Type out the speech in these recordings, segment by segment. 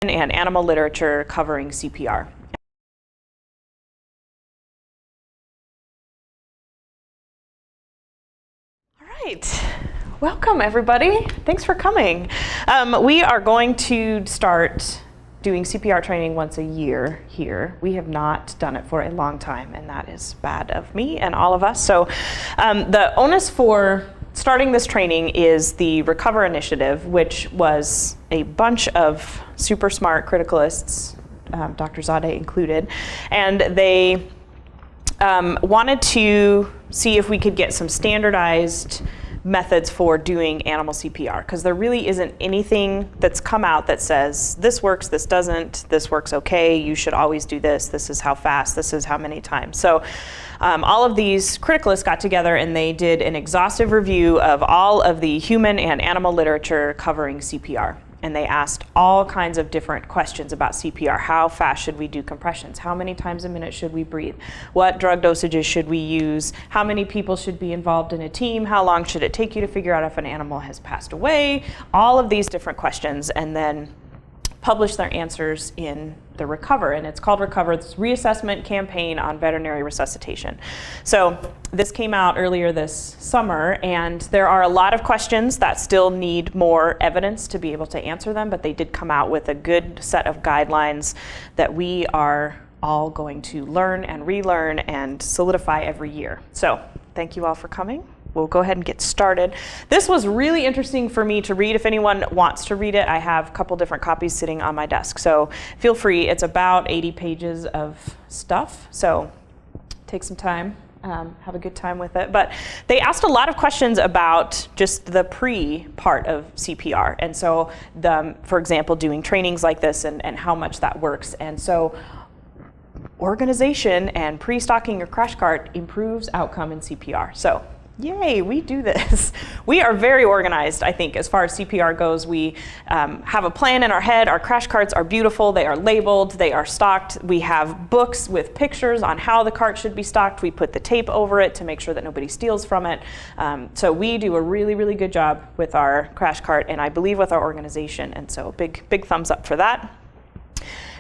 and animal literature covering CPR. All right, welcome everybody. Thanks for coming. We are going to start doing CPR training once a year here. We have not done it for a long time, and that is bad of me and all of us. So the onus for starting this training is the Recover Initiative, which was a bunch of super smart criticalists, Dr. Zadeh included, and they wanted to see if we could get some standardized methods for doing animal CPR, because there really isn't anything that's come out that says this works, this doesn't, this works okay, you should always do this, this is how fast, this is how many times. So all of these criticalists got together and they did an exhaustive review of all of the human and animal literature covering CPR. And they asked all kinds of different questions about CPR. How fast should we do compressions? How many times a minute should we breathe? What drug dosages should we use? How many people should be involved in a team? How long should it take you to figure out if an animal has passed away? All of these different questions, and then publish their answers in the Recover, and it's called Recover. It's Reassessment Campaign on Veterinary Resuscitation. So this came out earlier this summer, and there are a lot of questions that still need more evidence to be able to answer them, but they did come out with a good set of guidelines that we are all going to learn and relearn and solidify every year. So thank you all for coming. We'll go ahead and get started. This was really interesting for me to read. If anyone wants to read it, I have a couple different copies sitting on my desk. So feel free. It's about 80 pages of stuff. So take some time, have a good time with it. But they asked a lot of questions about just the pre part of CPR. And so, for example, doing trainings like this and how much that works. And so organization and pre-stocking your crash cart improves outcome in CPR. So yay, we do this. We are very organized, I think, as far as CPR goes. We have a plan in our head. Our crash carts are beautiful. They are labeled. They are stocked. We have books with pictures on how the cart should be stocked. We put the tape over it to make sure that nobody steals from it. So we do a really, really good job with our crash cart, and I believe with our organization. And so big thumbs up for that.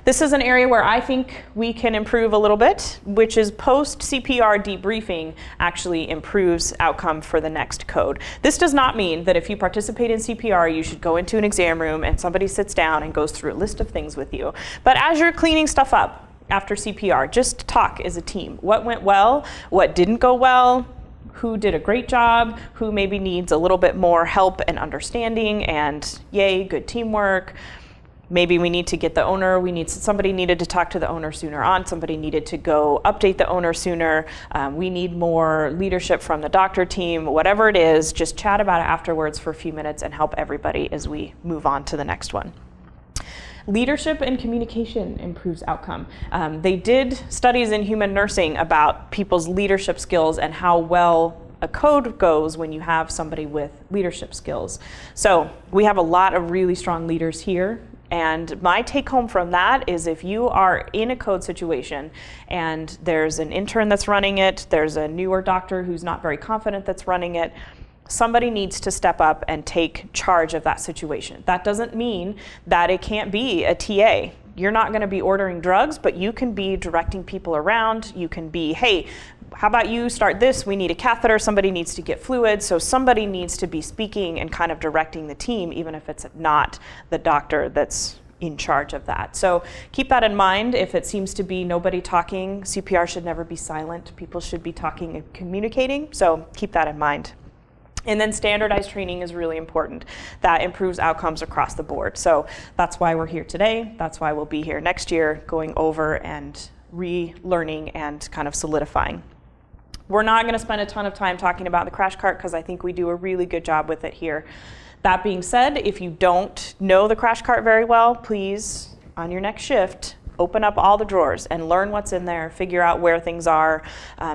This is an area where I think we can improve a little bit, which is post-CPR debriefing actually improves outcome for the next code. This does not mean that if you participate in CPR, you should go into an exam room and somebody sits down and goes through a list of things with you. But as you're cleaning stuff up after CPR, just talk as a team. What went well? What didn't go well? Who did a great job? Who maybe needs a little bit more help and understanding? And yay, good teamwork. Maybe we need to get the owner, somebody needed to talk to the owner sooner on, somebody needed to go update the owner sooner, we need more leadership from the doctor team, whatever it is, just chat about it afterwards for a few minutes and help everybody as we move on to the next one. Leadership and communication improves outcome. They did studies in human nursing about people's leadership skills and how well a code goes when you have somebody with leadership skills. So we have a lot of really strong leaders here. And my take home from that is if you are in a code situation and there's an intern that's running it, there's a newer doctor who's not very confident that's running it, somebody needs to step up and take charge of that situation. That doesn't mean that it can't be a TA. You're not going to be ordering drugs, but you can be directing people around. You can be, hey, how about you start this? We need a catheter. Somebody needs to get fluid. So somebody needs to be speaking and kind of directing the team, even if it's not the doctor that's in charge of that. So keep that in mind. If it seems to be nobody talking, CPR should never be silent. People should be talking and communicating. So keep that in mind. And then standardized training is really important. That improves outcomes across the board. So that's why we're here today. That's why we'll be here next year, going over and relearning and kind of solidifying. We're not going to spend a ton of time talking about the crash cart because I think we do a really good job with it here. That being said, if you don't know the crash cart very well, please, on your next shift, open up all the drawers and learn what's in there, figure out where things are.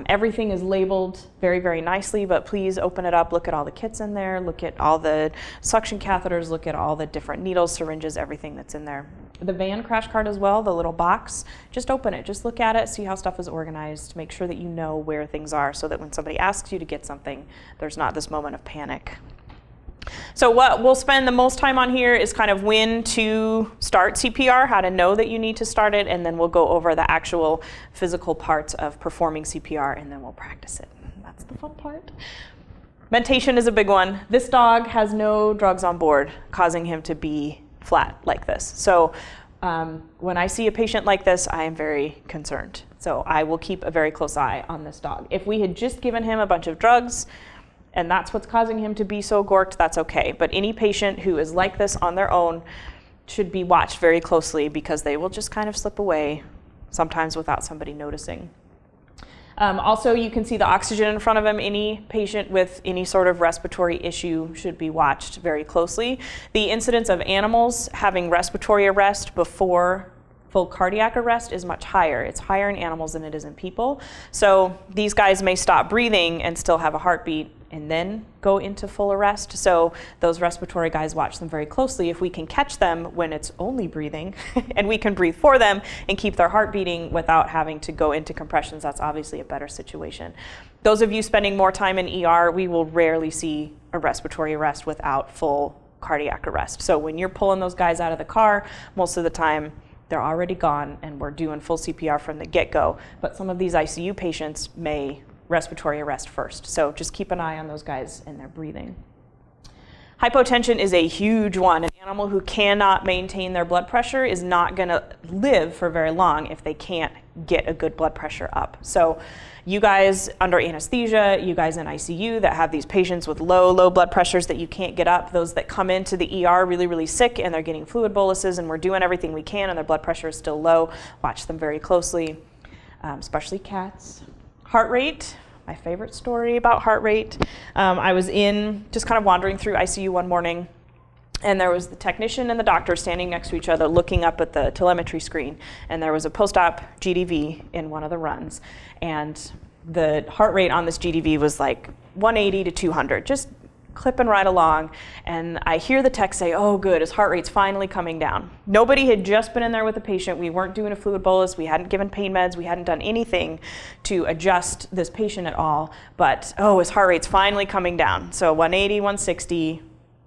Everything is labeled very, very nicely, but please open it up, look at all the kits in there, look at all the suction catheters, look at all the different needles, syringes, everything that's in there. The van crash cart as well, the little box, just open it, just look at it, see how stuff is organized, make sure that you know where things are so that when somebody asks you to get something, there's not this moment of panic. So what we'll spend the most time on here is kind of when to start CPR, how to know that you need to start it, and then we'll go over the actual physical parts of performing CPR, and then we'll practice it. That's the fun part. Mentation is a big one. This dog has no drugs on board, causing him to be flat like this. So when I see a patient like this, I am very concerned. So I will keep a very close eye on this dog. If we had just given him a bunch of drugs, and that's what's causing him to be so gorked, that's okay. But any patient who is like this on their own should be watched very closely because they will just kind of slip away, sometimes without somebody noticing. Also, you can see the oxygen in front of him. Any patient with any sort of respiratory issue should be watched very closely. The incidence of animals having respiratory arrest before full cardiac arrest is much higher. It's higher in animals than it is in people. So these guys may stop breathing and still have a heartbeat and then go into full arrest. So those respiratory guys, watch them very closely. If we can catch them when it's only breathing and we can breathe for them and keep their heart beating without having to go into compressions, that's obviously a better situation. Those of you spending more time in ER, we will rarely see a respiratory arrest without full cardiac arrest. So when you're pulling those guys out of the car, most of the time they're already gone and we're doing full CPR from the get-go. But some of these ICU patients may respiratory arrest first. So just keep an eye on those guys and their breathing. Hypotension is a huge one. An animal who cannot maintain their blood pressure is not going to live for very long if they can't get a good blood pressure up. So you guys under anesthesia, you guys in ICU that have these patients with low blood pressures that you can't get up, those that come into the ER really sick and they're getting fluid boluses and we're doing everything we can and their blood pressure is still low, watch them very closely, especially cats. Heart rate. My favorite story about heart rate. I was just kind of wandering through ICU one morning, and there was the technician and the doctor standing next to each other looking up at the telemetry screen, and there was a post-op GDV in one of the runs, and the heart rate on this GDV was like 180 to 200, just clipping right along, and I hear the tech say, oh good, his heart rate's finally coming down. Nobody had just been in there with the patient. We weren't doing a fluid bolus. We hadn't given pain meds. We hadn't done anything to adjust this patient at all, but oh, his heart rate's finally coming down. So 180, 160,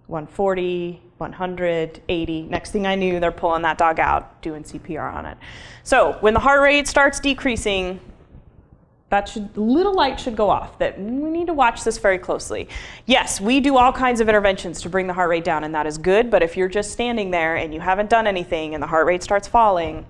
140, 100, 80. Next thing I knew, they're pulling that dog out, doing CPR on it. So when the heart rate starts decreasing, little light should go off that we need to watch this very closely. Yes, we do all kinds of interventions to bring the heart rate down, and that is good, but if you're just standing there and you haven't done anything and the heart rate starts falling,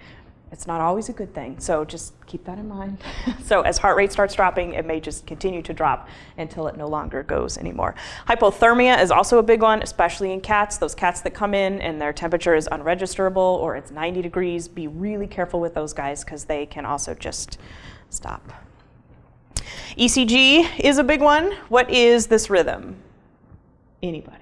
it's not always a good thing. So just keep that in mind. So as heart rate starts dropping, it may just continue to drop until it no longer goes anymore. Hypothermia is also a big one, especially in cats. Those cats that come in and their temperature is unregisterable or it's 90 degrees, be really careful with those guys because they can also just stop. ECG is a big one. What is this rhythm? Anybody?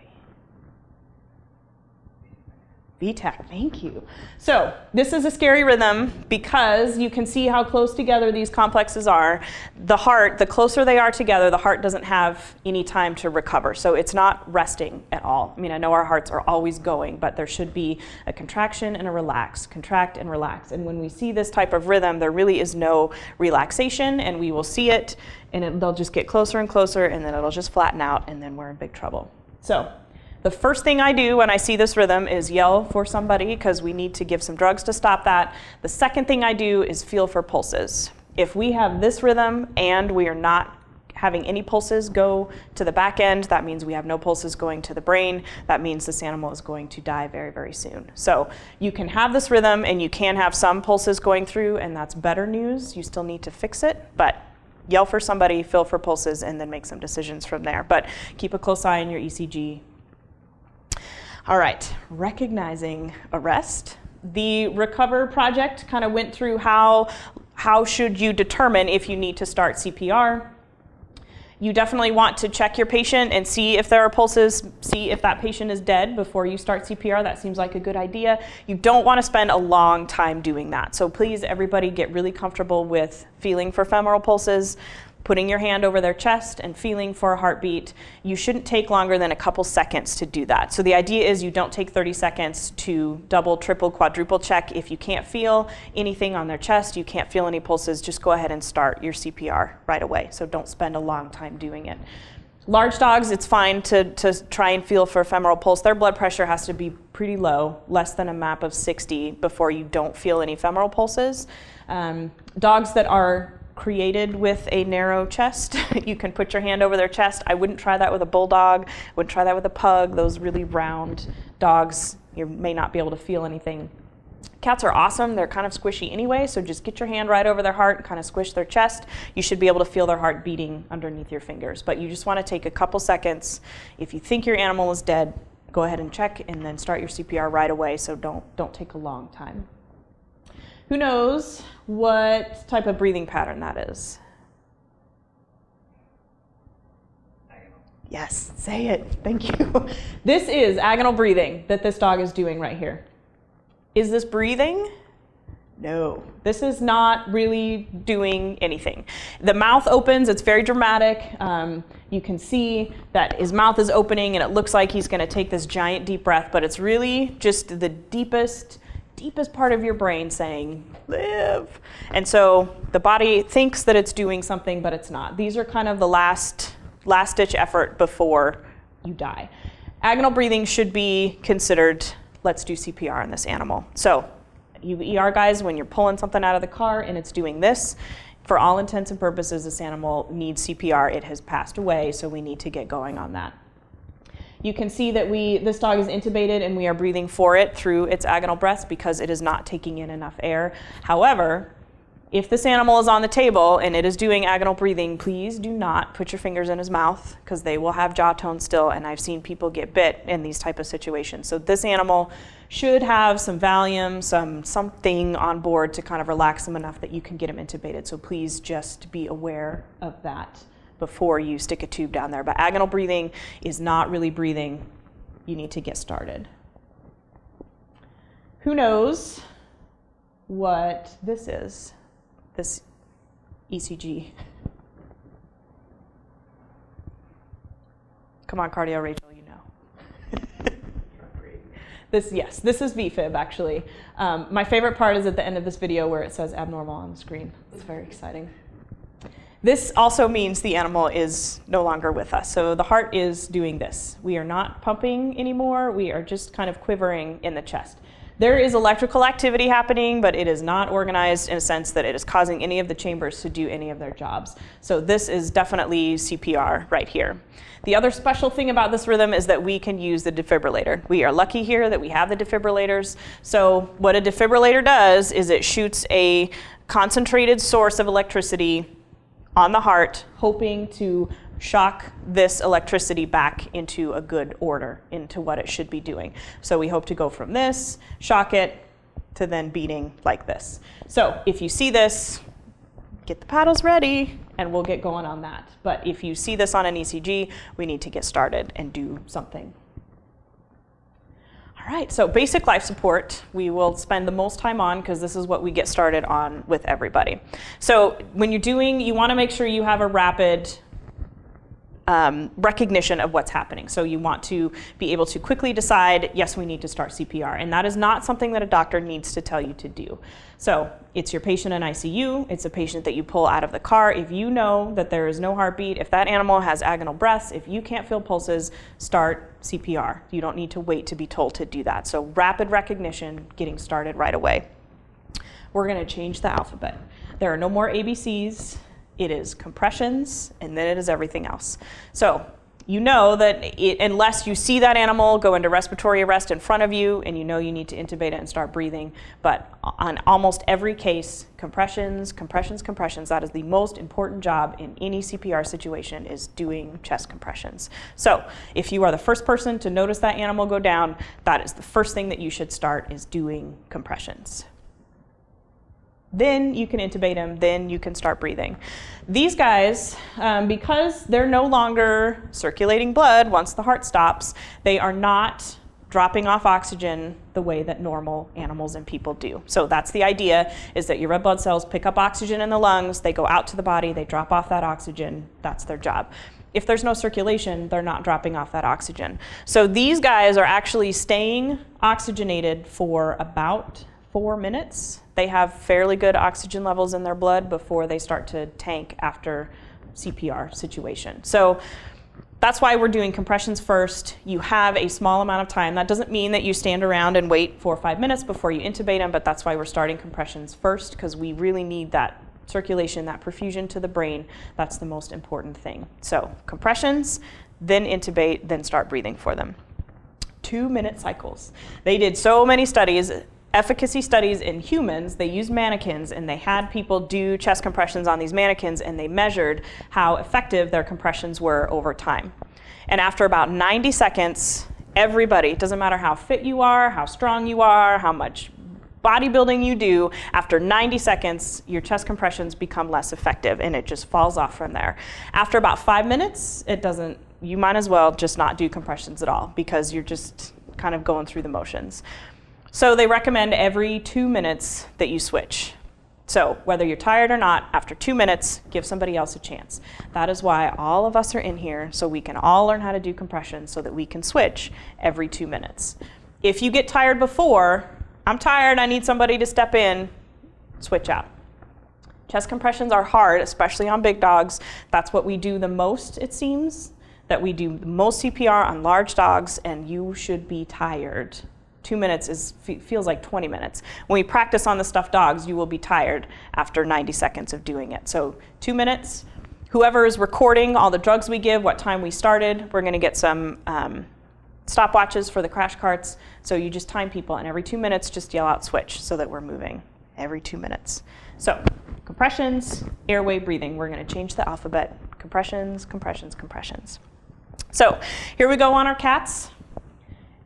VTach, thank you. So this is a scary rhythm because you can see how close together these complexes are. The heart, the closer they are together, the heart doesn't have any time to recover. So it's not resting at all. I mean, I know our hearts are always going, but there should be a contraction and a relax, contract and relax. And when we see this type of rhythm, there really is no relaxation, and we will see it, and they'll just get closer and closer, and then it'll just flatten out, and then we're in big trouble. So the first thing I do when I see this rhythm is yell for somebody because we need to give some drugs to stop that. The second thing I do is feel for pulses. If we have this rhythm and we are not having any pulses go to the back end, that means we have no pulses going to the brain. That means this animal is going to die very soon. So you can have this rhythm and you can have some pulses going through, and that's better news. You still need to fix it, but yell for somebody, feel for pulses, and then make some decisions from there. But keep a close eye on your ECG. All right, recognizing arrest. The Recover project kind of went through how should you determine if you need to start CPR. You definitely want to check your patient and see if there are pulses, see if that patient is dead before you start CPR. That seems like a good idea. You don't want to spend a long time doing that. So please, everybody, get really comfortable with feeling for femoral pulses, putting your hand over their chest and feeling for a heartbeat. You shouldn't take longer than a couple seconds to do that. So the idea is you don't take 30 seconds to double, triple, quadruple check. If you can't feel anything on their chest, you can't feel any pulses, just go ahead and start your CPR right away. So don't spend a long time doing it. Large dogs, it's fine to try and feel for ephemeral pulse. Their blood pressure has to be pretty low, less than a MAP of 60, before you don't feel any ephemeral pulses. Dogs that are created with a narrow chest, you can put your hand over their chest. I wouldn't try that with a bulldog. I wouldn't try that with a pug. Those really round dogs, you may not be able to feel anything. Cats are awesome. They're kind of squishy anyway, so just get your hand right over their heart and kind of squish their chest. You should be able to feel their heart beating underneath your fingers, but you just want to take a couple seconds. If you think your animal is dead, go ahead and check and then start your CPR right away, so don't take a long time. Who knows what type of breathing pattern that is? Yes, say it. Thank you. This is agonal breathing that this dog is doing right here. Is this breathing? No, this is not really doing anything. The mouth opens, it's very dramatic. You can see that his mouth is opening and it looks like he's gonna take this giant deep breath, but it's really just the deepest part of your brain saying, live. And so the body thinks that it's doing something, but it's not. These are kind of the last ditch effort before you die. Agonal breathing should be considered, let's do CPR on this animal. So you ER guys, when you're pulling something out of the car and it's doing this, for all intents and purposes, this animal needs CPR. It has passed away, so we need to get going on that. You can see that this dog is intubated and we are breathing for it through its agonal breaths because it is not taking in enough air. However, if this animal is on the table and it is doing agonal breathing, please do not put your fingers in his mouth because they will have jaw tone still, and I've seen people get bit in these type of situations. So this animal should have some Valium, something on board to kind of relax him enough that you can get him intubated. So please just be aware of that before you stick a tube down there. But agonal breathing is not really breathing. You need to get started. Who knows what this is? This ECG. Come on, cardio Rachel, you know. This is VFib actually. My favorite part is at the end of this video where it says abnormal on the screen. It's very exciting. This also means the animal is no longer with us. So the heart is doing this. We are not pumping anymore. We are just kind of quivering in the chest. There is electrical activity happening, but it is not organized in a sense that it is causing any of the chambers to do any of their jobs. So this is definitely CPR right here. The other special thing about this rhythm is that we can use the defibrillator. We are lucky here that we have the defibrillators. So what a defibrillator does is it shoots a concentrated source of electricity on the heart, hoping to shock this electricity back into a good order, into what it should be doing. So we hope to go from this, shock it, to then beating like this. So if you see this, get the paddles ready and we'll get going on that. But if you see this on an ECG, we need to get started and do something. All right, so basic life support, we will spend the most time on because this is what we get started on with everybody. So when you're doing, you want to make sure you have a rapid recognition of what's happening. So you want to be able to quickly decide, yes, we need to start CPR. And that is not something that a doctor needs to tell you to do. So it's your patient in ICU, it's a patient that you pull out of the car. If you know that there is no heartbeat, if that animal has agonal breaths, if you can't feel pulses, start CPR. You don't need to wait to be told to do that. So rapid recognition, getting started right away. We're going to change the alphabet. There are no more ABCs. It is compressions, and then it is everything else. So you know that unless you see that animal go into respiratory arrest in front of you, and you know you need to intubate it and start breathing, but on almost every case, compressions, that is the most important job in any CPR situation, is doing chest compressions. So if you are the first person to notice that animal go down, that is the first thing that you should start, is doing compressions. Then you can intubate them, then you can start breathing. These guys, because they're no longer circulating blood once the heart stops, they are not dropping off oxygen the way that normal animals and people do. So that's the idea, is that your red blood cells pick up oxygen in the lungs, they go out to the body, they drop off that oxygen, that's their job. If there's no circulation, they're not dropping off that oxygen. So these guys are actually staying oxygenated for about 4 minutes. They have fairly good oxygen levels in their blood before they start to tank after CPR situation. So that's why we're doing compressions first. You have a small amount of time. That doesn't mean that you stand around and wait 4 or 5 minutes before you intubate them, but that's why we're starting compressions first, because we really need that circulation, that perfusion to the brain. That's the most important thing. So compressions, then intubate, then start breathing for them. 2-minute cycles. They did so many studies, efficacy studies in humans. They used mannequins and they had people do chest compressions on these mannequins, and they measured how effective their compressions were over time. And after about 90 seconds, everybody, it doesn't matter how fit you are, how strong you are, how much bodybuilding you do, after 90 seconds, your chest compressions become less effective and it just falls off from there. After about 5 minutes, you might as well just not do compressions at all, because you're just kind of going through the motions. So they recommend every 2 minutes that you switch. So whether you're tired or not, after 2 minutes, give somebody else a chance. That is why all of us are in here, so we can all learn how to do compressions so that we can switch every 2 minutes. If you get tired before, I'm tired, I need somebody to step in, switch out. Chest compressions are hard, especially on big dogs. That's what we do the most, it seems, that we do the most CPR on large dogs, and you should be tired. 2 minutes feels like 20 minutes. When we practice on the stuffed dogs, you will be tired after 90 seconds of doing it. So 2 minutes. Whoever is recording all the drugs we give, what time we started, we're going to get some stopwatches for the crash carts. So you just time people, and every 2 minutes, just yell out switch so that we're moving every 2 minutes. So compressions, airway breathing. We're going to change the alphabet. Compressions, compressions, compressions. So here we go on our cats.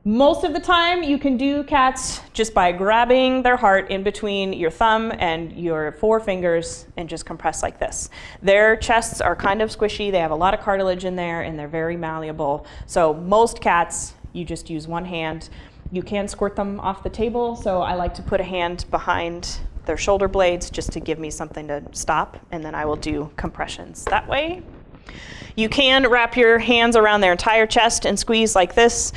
Most of the time you can do cats just by grabbing their heart in between your thumb and your 4 fingers and just compress like this. Their chests are kind of squishy, they have a lot of cartilage in there, and they're very malleable. So most cats, you just use one hand. You can squirt them off the table, so I like to put a hand behind their shoulder blades just to give me something to stop, and then I will do compressions that way. You can wrap your hands around their entire chest and squeeze like this.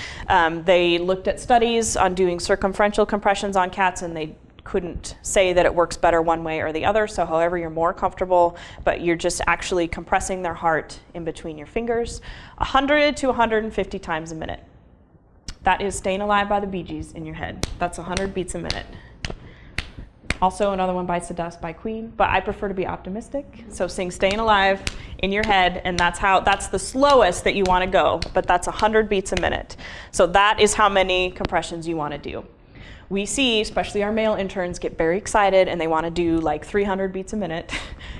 They looked at studies on doing circumferential compressions on cats, and they couldn't say that it works better one way or the other, so however you're more comfortable, but you're just actually compressing their heart in between your fingers 100 to 150 times a minute. That is Staying Alive by the Bee Gees in your head. That's 100 beats a minute. Also, Another One Bites the Dust by Queen, but I prefer to be optimistic. So sing Staying Alive in your head, and that's the slowest that you want to go, but that's 100 beats a minute. So that is how many compressions you want to do. We see, especially our male interns, get very excited and they want to do like 300 beats a minute.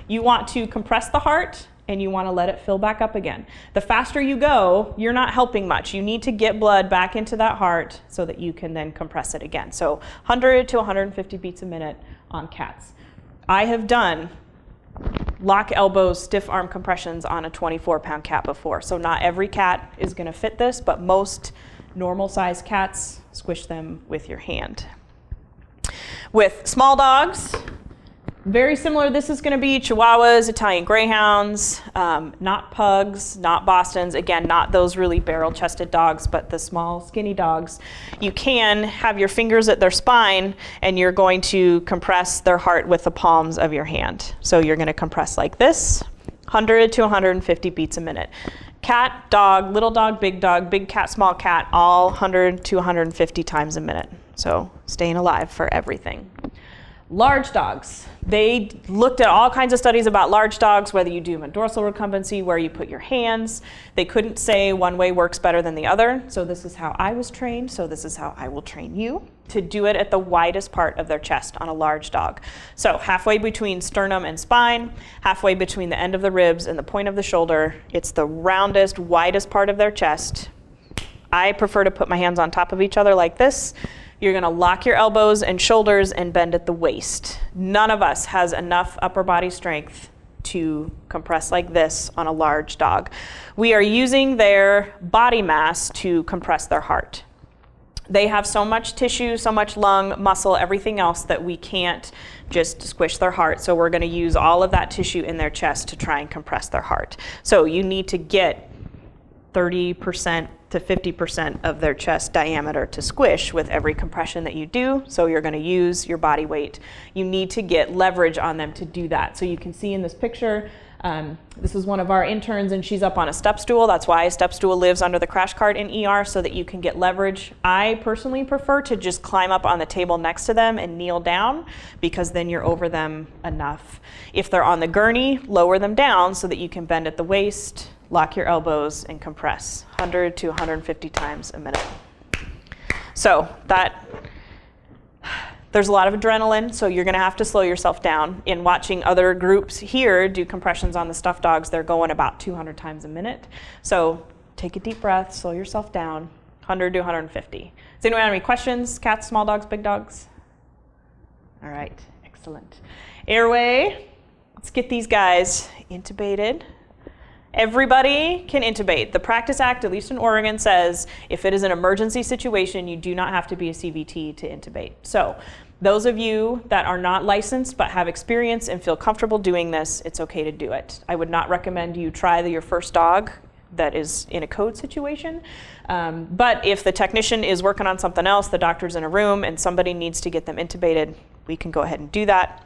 You want to compress the heart and you want to let it fill back up again. The faster you go, you're not helping much. You need to get blood back into that heart so that you can then compress it again. So 100 to 150 beats a minute on cats. I have done lock elbows, stiff arm compressions on a 24-pound cat before. So not every cat is going to fit this, but most normal sized cats, squish them with your hand. With small dogs, very similar. This is going to be Chihuahuas, Italian Greyhounds, not pugs, not Bostons. Again, not those really barrel-chested dogs, but the small, skinny dogs. You can have your fingers at their spine, and you're going to compress their heart with the palms of your hand. So you're going to compress like this, 100 to 150 beats a minute. Cat, dog, little dog, big cat, small cat, all 100 to 150 times a minute. So Staying Alive for everything. Large dogs. They looked at all kinds of studies about large dogs, whether you do them in dorsal recumbency, where you put your hands. They couldn't say one way works better than the other. So this is how I was trained. So this is how I will train you to do it at the widest part of their chest on a large dog. So halfway between sternum and spine, halfway between the end of the ribs and the point of the shoulder. It's the roundest, widest part of their chest. I prefer to put my hands on top of each other like this. You're going to lock your elbows and shoulders and bend at the waist. None of us has enough upper body strength to compress like this on a large dog. We are using their body mass to compress their heart. They have so much tissue, so much lung, muscle, everything else that we can't just squish their heart. So we're going to use all of that tissue in their chest to try and compress their heart. So you need to get 30% to 50% of their chest diameter to squish with every compression that you do. So you're going to use your body weight. You need to get leverage on them to do that. So you can see in this picture, This is one of our interns, and she's up on a step stool. That's why a step stool lives under the crash cart in ER, so that you can get leverage. I personally prefer to just climb up on the table next to them and kneel down, because then you're over them enough. If they're on the gurney, lower them down so that you can bend at the waist, lock your elbows, and compress 100 to 150 times a minute. So there's a lot of adrenaline, so you're going to have to slow yourself down. In watching other groups here do compressions on the stuffed dogs, they're going about 200 times a minute. So take a deep breath, slow yourself down, 100 to 150. Does anyone have any questions? Cats, small dogs, big dogs? All right, excellent. Airway, let's get these guys intubated. Everybody can intubate. The Practice Act, at least in Oregon, says if it is an emergency situation, you do not have to be a CVT to intubate. So those of you that are not licensed but have experience and feel comfortable doing this, it's okay to do it. I would not recommend you try your first dog that is in a code situation. But if the technician is working on something else, the doctor's in a room, and somebody needs to get them intubated, we can go ahead and do that.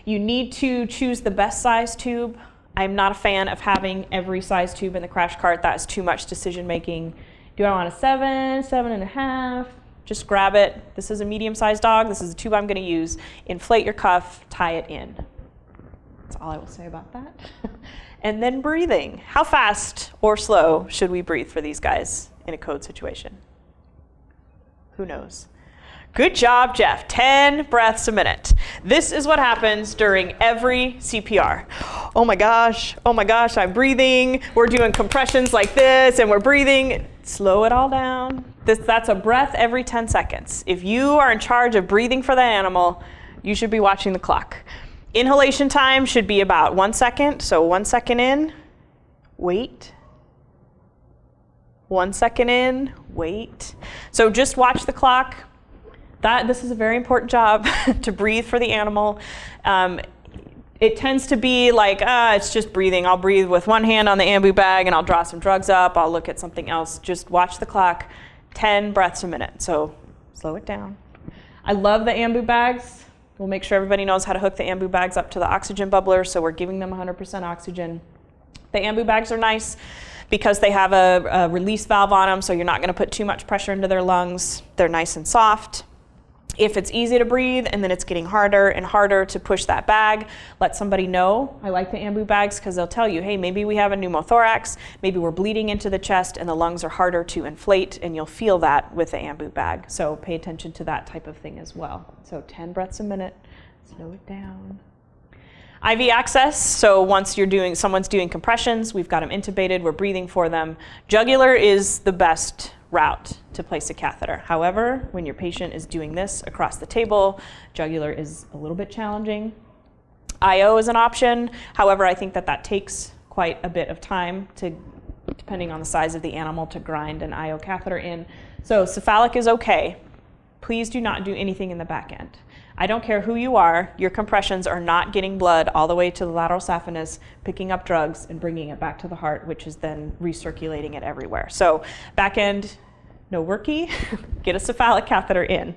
You need to choose the best size tube. I'm not a fan of having every size tube in the crash cart. That's too much decision making. Do I want a 7, 7.5? Just grab it. This is a medium-sized dog. This is the tube I'm going to use. Inflate your cuff, tie it in. That's all I will say about that. And then breathing. How fast or slow should we breathe for these guys in a code situation? Who knows? Good job, Jeff. 10 breaths a minute. This is what happens during every CPR. Oh my gosh, I'm breathing. We're doing compressions like this, and we're breathing. Slow it all down. That's a breath every 10 seconds. If you are in charge of breathing for the animal, you should be watching the clock. Inhalation time should be about 1 second. So 1 second in, wait. 1 second in, wait. So just watch the clock. This is a very important job to breathe for the animal. It tends to be like, it's just breathing. I'll breathe with one hand on the ambu bag, and I'll draw some drugs up. I'll look at something else. Just watch the clock. 10 breaths a minute. So slow it down. I love the ambu bags. We'll make sure everybody knows how to hook the ambu bags up to the oxygen bubbler, so we're giving them 100% oxygen. The ambu bags are nice because they have a release valve on them, so you're not going to put too much pressure into their lungs. They're nice and soft. If it's easy to breathe and then it's getting harder and harder to push that bag, let somebody know. I like the ambu bags because they'll tell you, hey, maybe we have a pneumothorax, maybe we're bleeding into the chest and the lungs are harder to inflate, and you'll feel that with the ambu bag. So pay attention to that type of thing as well. So 10 breaths a minute, slow it down. IV access, so once someone's doing compressions, we've got them intubated, we're breathing for them. Jugular is the best route to place a catheter. However, when your patient is doing this across the table, jugular is a little bit challenging. IO is an option. However, I think that takes quite a bit of time, depending on the size of the animal, to grind an IO catheter in. So cephalic is okay. Please do not do anything in the back end. I don't care who you are, your compressions are not getting blood all the way to the lateral saphenous, picking up drugs and bringing it back to the heart, which is then recirculating it everywhere. So back end, no worky, get a cephalic catheter in.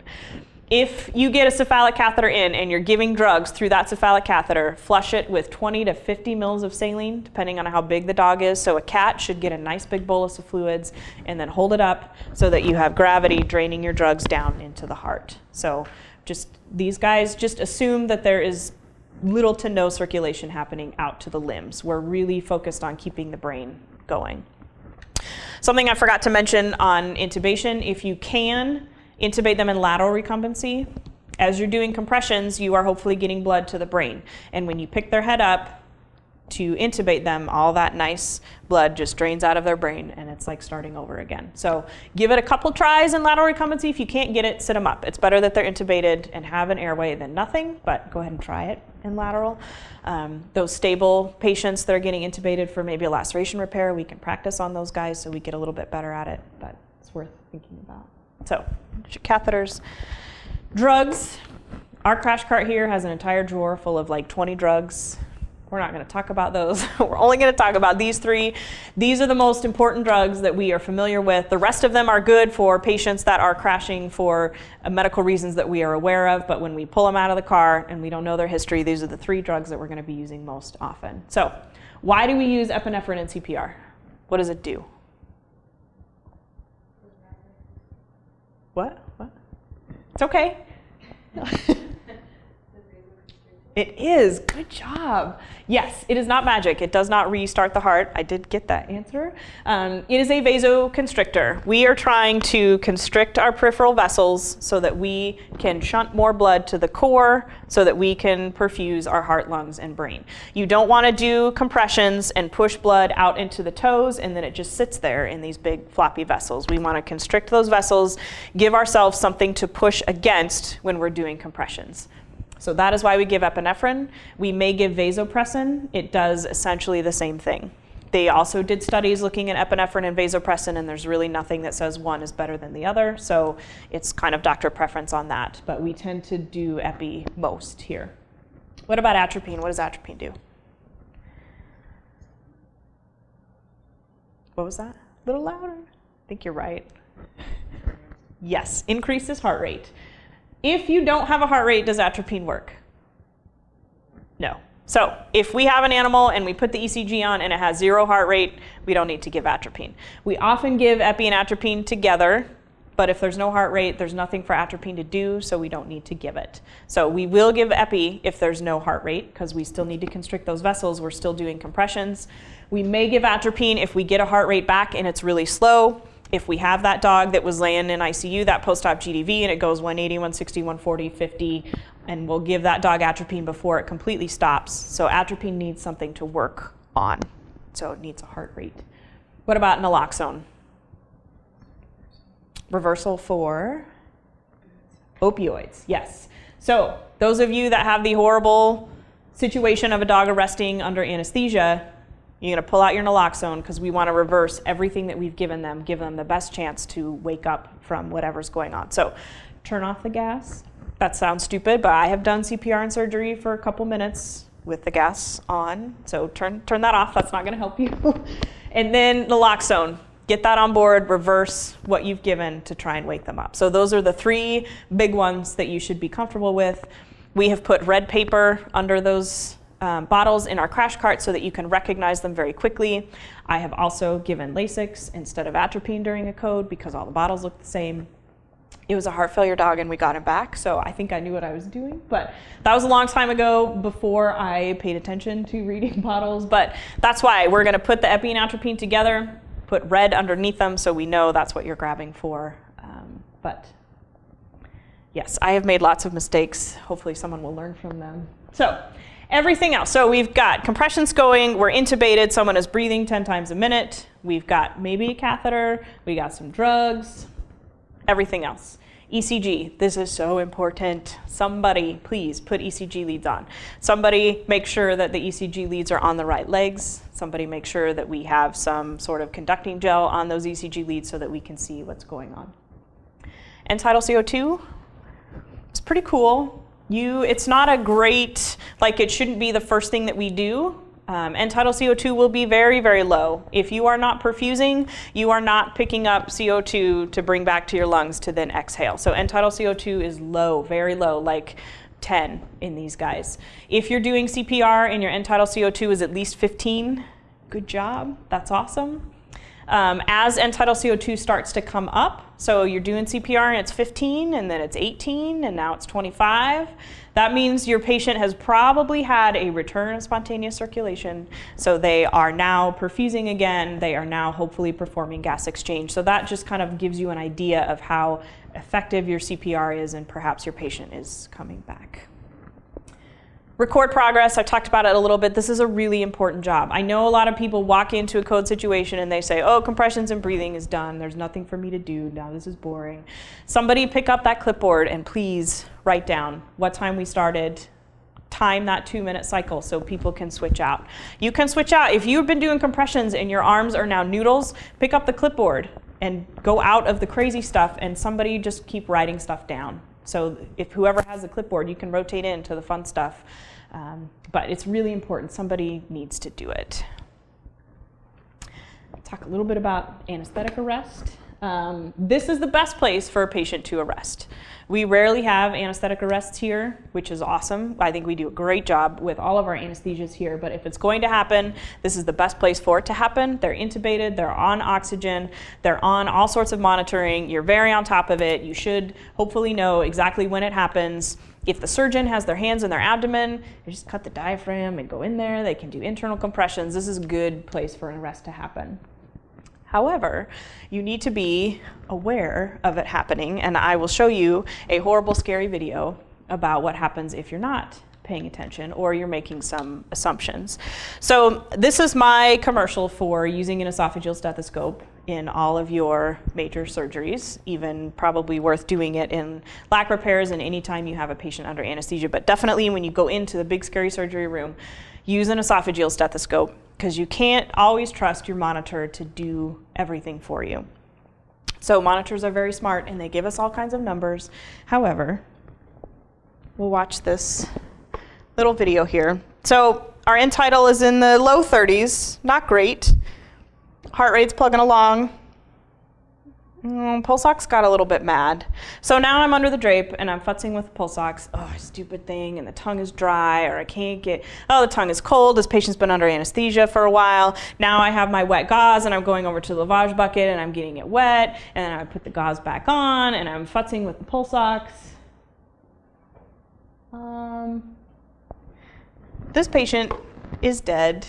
If you get a cephalic catheter in and you're giving drugs through that cephalic catheter, flush it with 20 to 50 mils of saline, depending on how big the dog is. So a cat should get a nice big bolus of fluids and then hold it up so that you have gravity draining your drugs down into the heart. So these guys, just assume that there is little to no circulation happening out to the limbs. We're really focused on keeping the brain going. Something I forgot to mention on intubation, if you can, intubate them in lateral recumbency. As you're doing compressions, you are hopefully getting blood to the brain. And when you pick their head up to intubate them, all that nice blood just drains out of their brain, and it's like starting over again. So give it a couple tries in lateral recumbency. If you can't get it, sit them up. It's better that they're intubated and have an airway than nothing, but go ahead and try it in lateral. Those stable patients that are getting intubated for maybe a laceration repair, we can practice on those guys so we get a little bit better at it, but it's worth thinking about. So catheters. Drugs. Our crash cart here has an entire drawer full of like 20 drugs, we're not going to talk about those. We're only going to talk about these three. These are the most important drugs that we are familiar with. The rest of them are good for patients that are crashing for medical reasons that we are aware of, but when we pull them out of the car and we don't know their history, these are the three drugs that we're going to be using most often. So why do we use epinephrine in CPR? What does it do? What? It's okay. It is. Good job. Yes, it is not magic. It does not restart the heart. I did get that answer. It is a vasoconstrictor. We are trying to constrict our peripheral vessels so that we can shunt more blood to the core so that we can perfuse our heart, lungs, and brain. You don't want to do compressions and push blood out into the toes and then it just sits there in these big floppy vessels. We want to constrict those vessels, give ourselves something to push against when we're doing compressions. So that is why we give epinephrine. We may give vasopressin. It does essentially the same thing. They also did studies looking at epinephrine and vasopressin, and there's really nothing that says one is better than the other. So it's kind of doctor preference on that. But we tend to do epi most here. What about atropine? What does atropine do? What was that? A little louder. I think you're right. Yes, increases heart rate. If you don't have a heart rate, does atropine work? No. So if we have an animal and we put the ECG on and it has 0 heart rate, we don't need to give atropine. We often give epi and atropine together, but if there's no heart rate, there's nothing for atropine to do, so we don't need to give it. So we will give epi if there's no heart rate, because we still need to constrict those vessels. We're still doing compressions. We may give atropine if we get a heart rate back and it's really slow. If we have that dog that was laying in ICU, that post-op GDV, and it goes 180, 160, 140, 50, and we'll give that dog atropine before it completely stops. So atropine needs something to work on. So it needs a heart rate. What about naloxone? Reversal for opioids, yes. So those of you that have the horrible situation of a dog arresting under anesthesia, you're going to pull out your naloxone because we want to reverse everything that we've given them, give them the best chance to wake up from whatever's going on. So turn off the gas. That sounds stupid, but I have done CPR and surgery for a couple minutes with the gas on. So turn that off. That's not going to help you. And then naloxone. Get that on board, reverse what you've given to try and wake them up. So those are the three big ones that you should be comfortable with. We have put red paper under those bottles in our crash cart so that you can recognize them very quickly. I have also given Lasix instead of atropine during a code because all the bottles look the same. It was a heart failure dog and we got him back, so I think I knew what I was doing. But that was a long time ago before I paid attention to reading bottles. But that's why we're going to put the epi and atropine together, put red underneath them so we know that's what you're grabbing for. But yes, I have made lots of mistakes. Hopefully someone will learn from them. So everything else. So we've got compressions going, we're intubated, someone is breathing 10 times a minute, we've got maybe a catheter, we got some drugs, everything else. ECG, this is so important. Somebody please put ECG leads on. Somebody make sure that the ECG leads are on the right legs. Somebody make sure that we have some sort of conducting gel on those ECG leads so that we can see what's going on. End-tidal CO2, it's pretty cool. It's not a great, like it shouldn't be the first thing that we do. End-tidal CO2 will be very, very low. If you are not perfusing, you are not picking up CO2 to bring back to your lungs to then exhale. So end-tidal CO2 is low, very low, like 10 in these guys. If you're doing CPR and your end-tidal CO2 is at least 15, good job, that's awesome. As end-tidal CO2 starts to come up, so you're doing CPR and it's 15 and then it's 18 and now it's 25, that means your patient has probably had a return of spontaneous circulation. So they are now perfusing again, they are now hopefully performing gas exchange. So that just kind of gives you an idea of how effective your CPR is and perhaps your patient is coming back. Record progress, I talked about it a little bit. This is a really important job. I know a lot of people walk into a code situation and they say, oh, compressions and breathing is done. There's nothing for me to do. Now this is boring. Somebody pick up that clipboard and please write down what time we started. Time that 2-minute cycle so people can switch out. You can switch out. If you've been doing compressions and your arms are now noodles, pick up the clipboard and go out of the crazy stuff and somebody just keep writing stuff down. So if whoever has a clipboard, you can rotate into the fun stuff. But it's really important. Somebody needs to do it. Talk a little bit about anesthetic arrest. This is the best place for a patient to arrest. We rarely have anesthetic arrests here, which is awesome. I think we do a great job with all of our anesthesias here, but if it's going to happen, this is the best place for it to happen. They're intubated, they're on oxygen, they're on all sorts of monitoring. You're very on top of it. You should hopefully know exactly when it happens. If the surgeon has their hands in their abdomen, they just cut the diaphragm and go in there. They can do internal compressions. This is a good place for an arrest to happen. However, you need to be aware of it happening, and I will show you a horrible, scary video about what happens if you're not paying attention or you're making some assumptions. So this is my commercial for using an esophageal stethoscope in all of your major surgeries, even probably worth doing it in lac repairs and anytime you have a patient under anesthesia, but definitely when you go into the big, scary surgery room, use an esophageal stethoscope, because you can't always trust your monitor to do everything for you. So monitors are very smart and they give us all kinds of numbers. However, we'll watch this little video here. So our end tidal is in the low 30s, not great. Heart rate's plugging along. Pulse ox got a little bit mad. So now I'm under the drape and I'm futzing with the pulse ox. Oh, stupid thing, and the tongue is dry, or I can't get, oh, the tongue is cold. This patient's been under anesthesia for a while. Now I have my wet gauze and I'm going over to the lavage bucket and I'm getting it wet, and then I put the gauze back on and I'm futzing with the pulse ox. This patient is dead.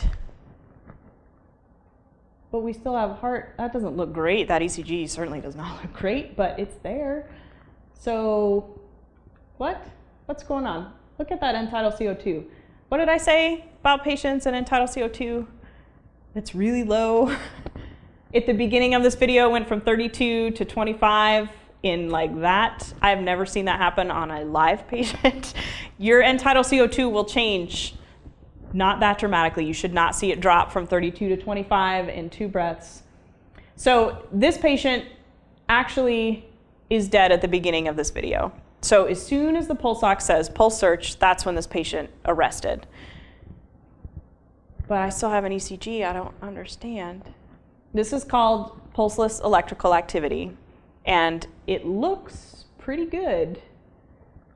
But we still have heart. That doesn't look great. That ECG certainly does not look great, but it's there. So what's going on? Look at that end tidal CO2. What did I say about patients and end tidal CO2? It's really low. At the beginning of this video, it went from 32 to 25 in like that. I've never seen that happen on a live patient. Your end tidal CO2 will change. Not that dramatically. You should not see it drop from 32 to 25 in 2 breaths. So this patient actually is dead at the beginning of this video. So as soon as the pulse ox says pulse search, that's when this patient arrested. But I still have an ECG. I don't understand. This is called pulseless electrical activity, and it looks pretty good.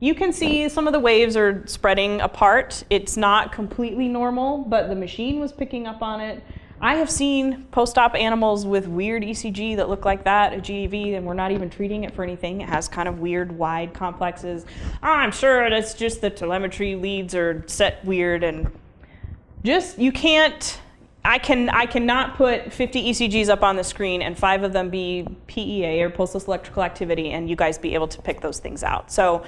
You can see some of the waves are spreading apart. It's not completely normal, but the machine was picking up on it. I have seen post-op animals with weird ECG that look like that, a GEV, and we're not even treating it for anything. It has kind of weird, wide complexes. I'm sure that's just the telemetry leads are set weird, and just, you can't, I cannot put 50 ECGs up on the screen and 5 of them be PEA, or pulseless electrical activity, and you guys be able to pick those things out. So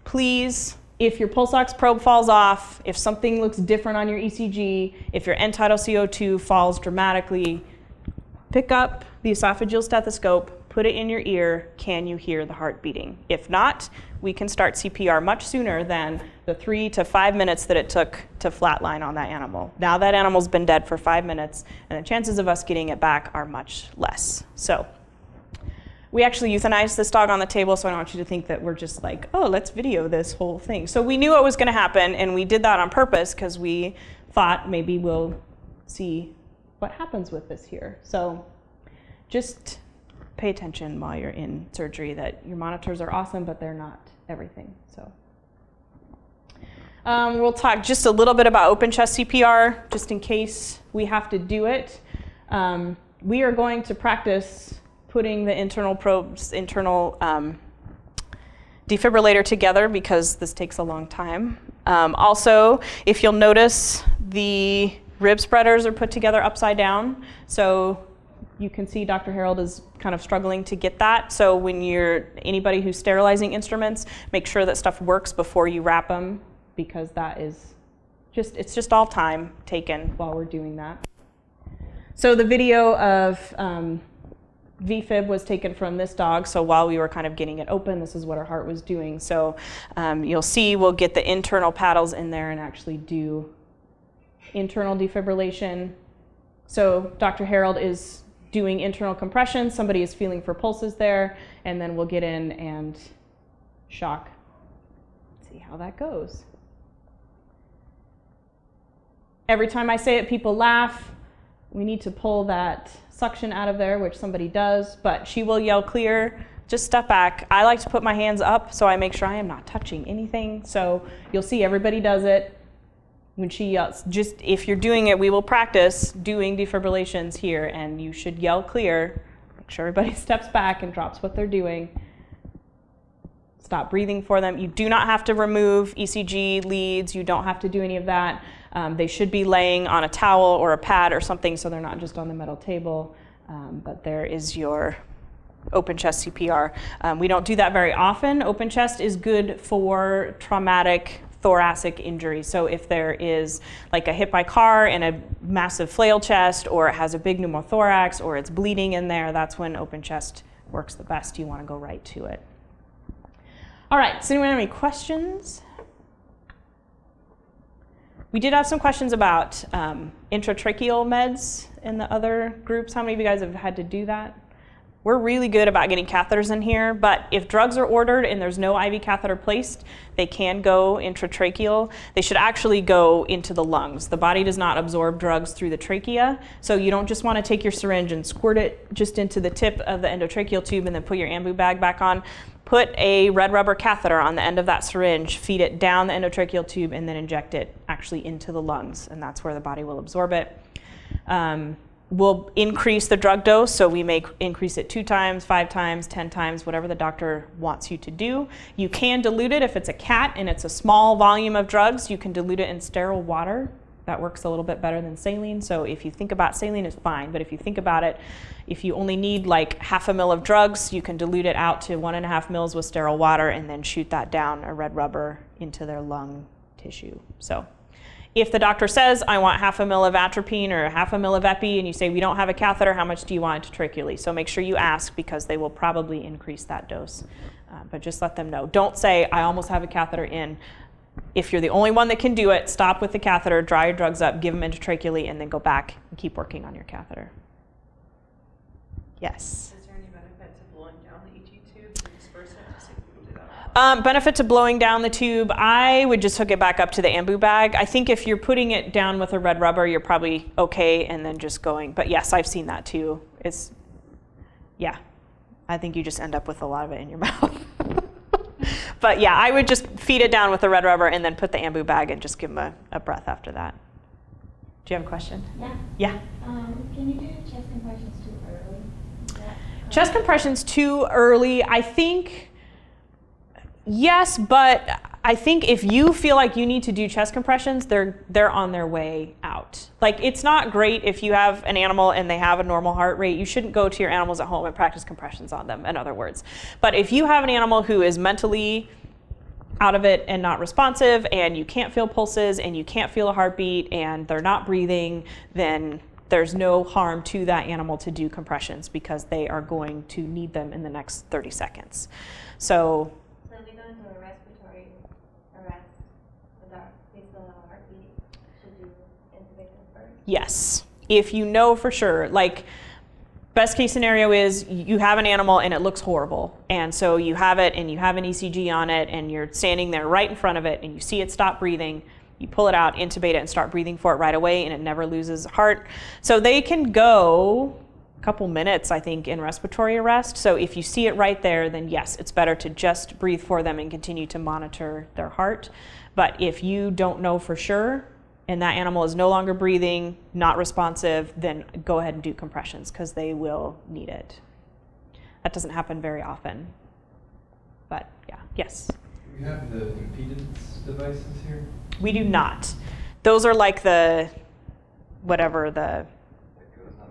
please, if your pulse ox probe falls off, if something looks different on your ECG, if your end tidal CO2 falls dramatically, pick up the esophageal stethoscope, put it in your ear. Can you hear the heart beating? If not, we can start CPR much sooner than the 3 to 5 minutes that it took to flatline on that animal. Now that animal's been dead for 5 minutes, and the chances of us getting it back are much less. So we actually euthanized this dog on the table, so I don't want you to think that we're just like, oh, let's video this whole thing. So we knew what was going to happen, and we did that on purpose because we thought maybe we'll see what happens with this here. So just pay attention while you're in surgery that your monitors are awesome, but they're not everything. So we'll talk just a little bit about open chest CPR, just in case we have to do it. We are going to practice putting the internal defibrillator together because this takes a long time. Also, if you'll notice, the rib spreaders are put together upside down. So you can see Dr. Harold is kind of struggling to get that. So when anybody who's sterilizing instruments, make sure that stuff works before you wrap them, because that is it's just all time taken while we're doing that. So the video of VFib was taken from this dog, so while we were kind of getting it open, this is what our heart was doing. So you'll see we'll get the internal paddles in there and actually do internal defibrillation. So Dr. Harold is doing internal compression, somebody is feeling for pulses there, and then we'll get in and shock. See how that goes. Every time I say it, people laugh. We need to pull that suction out of there, which somebody does, but she will yell clear. Just step back. I like to put my hands up so I make sure I am not touching anything. So you'll see everybody does it when she yells. Just if you're doing it, we will practice doing defibrillations here, and you should yell clear. Make sure everybody steps back and drops what they're doing. Stop breathing for them. You do not have to remove ECG leads. You don't have to do any of that. They should be laying on a towel or a pad or something so they're not just on the metal table. But there is your open chest CPR. We don't do that very often. Open chest is good for traumatic thoracic injury. So if there is like a hit by car and a massive flail chest, or it has a big pneumothorax, or it's bleeding in there, that's when open chest works the best. You want to go right to it. All right, does anyone have any questions? We did have some questions about intratracheal meds in the other groups. How many of you guys have had to do that? We're really good about getting catheters in here, but if drugs are ordered and there's no IV catheter placed, they can go intratracheal. They should actually go into the lungs. The body does not absorb drugs through the trachea, so you don't just want to take your syringe and squirt it just into the tip of the endotracheal tube and then put your ambu bag back on. Put a red rubber catheter on the end of that syringe, feed it down the endotracheal tube, and then inject it actually into the lungs, and that's where the body will absorb it. We'll increase the drug dose, so we may increase it 2 times, 5 times, 10 times, whatever the doctor wants you to do. You can dilute it if it's a cat and it's a small volume of drugs. You can dilute it in sterile water. That works a little bit better than saline. So if you think about saline, it's fine, but if you think about it, if you only need like 1/2 ml of drugs, you can dilute it out to 1.5 mL with sterile water and then shoot that down a red rubber into their lung tissue. So if the doctor says, I want 1/2 ml of atropine or 1/2 ml of epi, and you say, we don't have a catheter, how much do you want intratracheally? So make sure you ask, because they will probably increase that dose. But just let them know. Don't say, I almost have a catheter in. If you're the only one that can do it, stop with the catheter, dry your drugs up, give them intratracheally, and then go back and keep working on your catheter. Yes? Is there any benefit to blowing down the ET tube to disperse it? Just like people do that. Benefit to blowing down the tube, I would just hook it back up to the ambu bag. I think if you're putting it down with a red rubber, you're probably okay, and then just going. But yes, I've seen that too. Yeah, I think you just end up with a lot of it in your mouth. But yeah, I would just feed it down with the red rubber and then put the ambu bag and just give them a breath after that. Do you have a question? Yeah. Yeah. Can you do chest compressions too early? Chest compressions too early, I think, yes, but I think if you feel like you need to do chest compressions, they're on their way out. Like, it's not great if you have an animal and they have a normal heart rate. You shouldn't go to your animals at home and practice compressions on them, in other words. But if you have an animal who is mentally out of it and not responsive, and you can't feel pulses and you can't feel a heartbeat and they're not breathing, then there's no harm to that animal to do compressions, because they are going to need them in the next 30 seconds. So if we go into a respiratory arrest without feeling a heartbeat, should do intubation first? yes, if you know for sure, like, best case scenario is you have an animal and it looks horrible, and so you have it and you have an ECG on it and you're standing there right in front of it and you see it stop breathing, you pull it out, intubate it, and start breathing for it right away, and it never loses heart. So they can go a couple minutes, I think, in respiratory arrest. So if you see it right there, then yes, it's better to just breathe for them and continue to monitor their heart. But if you don't know for sure, and that animal is no longer breathing, not responsive, then go ahead and do compressions, because they will need it. That doesn't happen very often. But yeah, yes? Do we have the impedance devices here? We do not. Those are like the, whatever, the That goes on